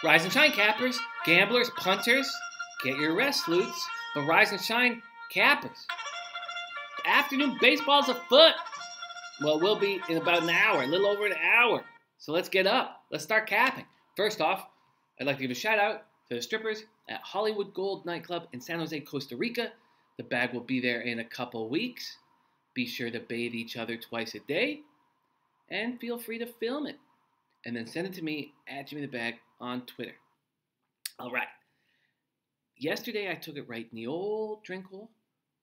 Rise and shine, cappers, gamblers, punters, get your rest, slutes, but rise and shine, cappers. Afternoon baseball's afoot. Well, we'll be in about an hour, a little over an hour. So let's get up. Let's start capping. First off, I'd like to give a shout out to the strippers at Hollywood Gold Nightclub in San Jose, Costa Rica. The bag will be there in a couple weeks. Be sure to bathe each other twice a day. And feel free to film it. And then send it to me at Jimmy the Bag on Twitter. All right. Yesterday I took it right in the old drink hole,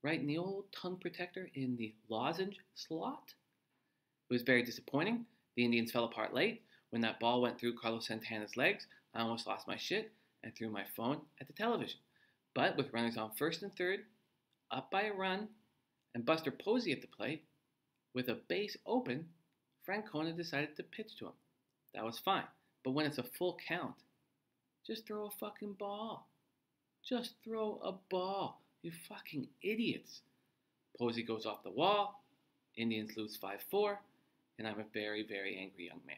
right in the old tongue protector in the lozenge slot. It was very disappointing. The Indians fell apart late. When that ball went through Carlos Santana's legs, I almost lost my shit and threw my phone at the television. But with runners on first and third, up by a run, and Buster Posey at the plate, with a base open, Francona decided to pitch to him. That was fine. But when it's a full count, just throw a fucking ball. Just throw a ball. You fucking idiots. Posey goes off the wall. Indians lose 5-4. And I'm a very, very angry young man.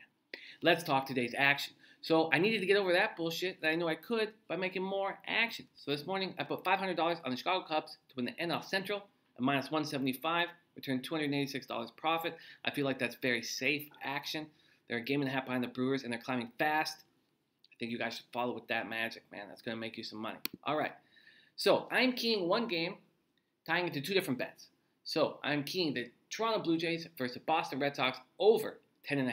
Let's talk today's action. So I needed to get over that bullshit that I knew I could by making more action. So this morning I put $500 on the Chicago Cubs to win the NL Central at minus 175. Returned $286 profit. I feel like that's very safe action. They're a game and a half behind the Brewers, and they're climbing fast. I think you guys should follow with that magic, man. That's going to make you some money. All right. So I'm keying one game, tying it to two different bets. So I'm keying the Toronto Blue Jays versus the Boston Red Sox over 10.5.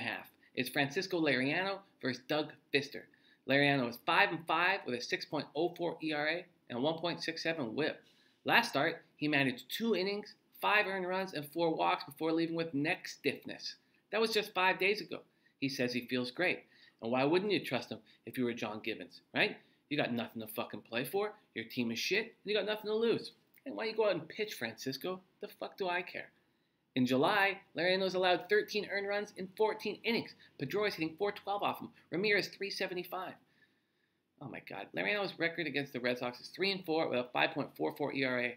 It's Francisco Liriano versus Doug Fister. Liriano is 5-5 with a 6.04 ERA and a 1.67 WHIP. Last start, he managed 2 innings, 5 earned runs, and 4 walks before leaving with neck stiffness. That was just 5 days ago. He says he feels great. And why wouldn't you trust him if you were John Gibbons, right? You got nothing to fucking play for. Your team is shit, and you got nothing to lose. And why don't you go out and pitch, Francisco? The fuck do I care? In July, Liriano's allowed 13 earned runs in 14 innings. Pedroia's hitting .412 off him. Ramirez .375. Oh my God. Liriano's record against the Red Sox is 3-4 with a 5.44 ERA.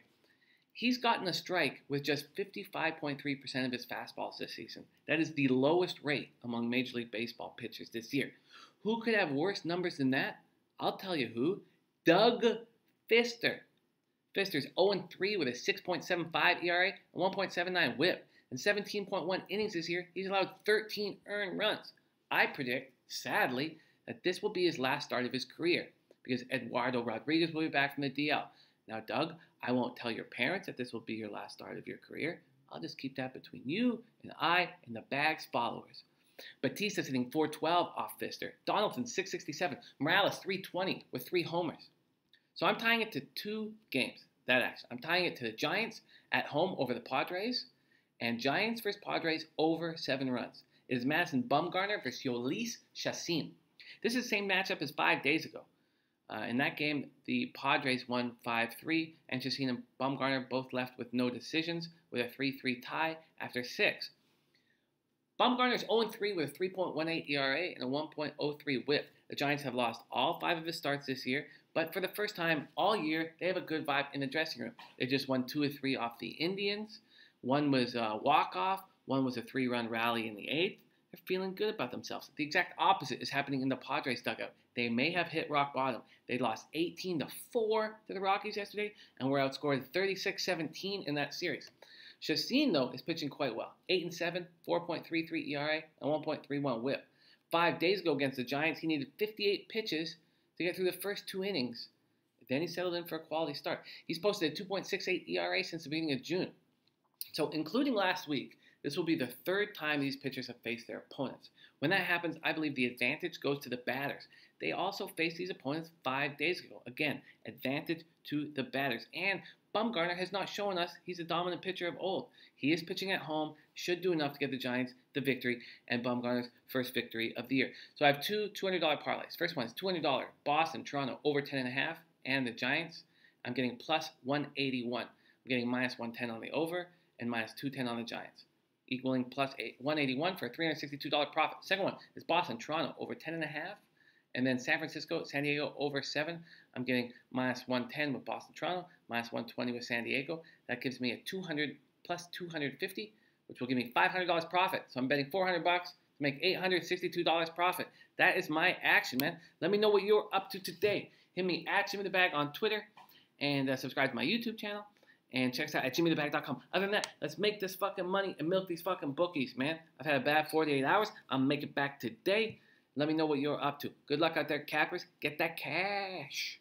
He's gotten a strike with just 55.3% of his fastballs this season. That is the lowest rate among Major League Baseball pitchers this year. Who could have worse numbers than that? I'll tell you who. Doug Fister. Fister's 0-3 with a 6.75 ERA and 1.79 WHIP. In 17.1 innings this year, he's allowed 13 earned runs. I predict, sadly, that this will be his last start of his career because Eduardo Rodriguez will be back from the DL. Now, Doug, I won't tell your parents that this will be your last start of your career. I'll just keep that between you and I and the Bag's followers. Batista's hitting .412 off Fister. Donaldson, .667. Morales, .320 with 3 homers. So I'm tying it to 2 games, that action. I'm tying it to the Giants at home over the Padres and Giants versus Padres over 7 runs. It is Madison Bumgarner versus Yolis Chassin. This is the same matchup as 5 days ago. In that game, the Padres won 5-3, and Chassin and Bumgarner both left with no decisions with a 3-3 tie after 6. Bumgarner's 0-3 with a 3.18 ERA and a 1.03 WHIP. The Giants have lost all 5 of his starts this year, but for the first time all year, they have a good vibe in the dressing room. They just won 2 of 3 off the Indians. One was a walk-off. One was a 3-run rally in the 8th. They're feeling good about themselves. The exact opposite is happening in the Padres dugout. They may have hit rock bottom. They lost 18-4 to the Rockies yesterday and were outscored 36-17 in that series. Chassin, though, is pitching quite well. 8-7, 4.33 ERA, and 1.31 WHIP. 5 days ago against the Giants, he needed 58 pitches to get through the first 2 innings. Then he settled in for a quality start. He's posted a 2.68 ERA since the beginning of June. So, including last week, this will be the 3rd time these pitchers have faced their opponents. When that happens, I believe the advantage goes to the batters. They also faced these opponents 5 days ago. Again, advantage to the batters. And Bumgarner has not shown us he's a dominant pitcher of old. He is pitching at home, should do enough to get the Giants the victory, and Bumgarner's first victory of the year. So I have 2 $200 parlays. First one is $200, Boston, Toronto, over 10.5, and the Giants. I'm getting plus 181. I'm getting minus 110 on the over, and minus 210 on the Giants, equaling plus 181 for a $362 profit. Second one is Boston, Toronto, over 10.5. And then San Francisco, San Diego, over 7. I'm getting minus 110 with Boston, Toronto, minus 120 with San Diego. That gives me a 200 plus 250, which will give me $500 profit. So I'm betting $400 to to make $862 profit. That is my action, man. Let me know what you're up to today. Hit me at Jimmy the Bag on Twitter, and subscribe to my YouTube channel, and check us out at jimmythebag.com. Other than that, let's make this fucking money and milk these fucking bookies, man. I've had a bad 48 hours. I'm making it back today. Let me know what you're up to. Good luck out there, cappers. Get that cash.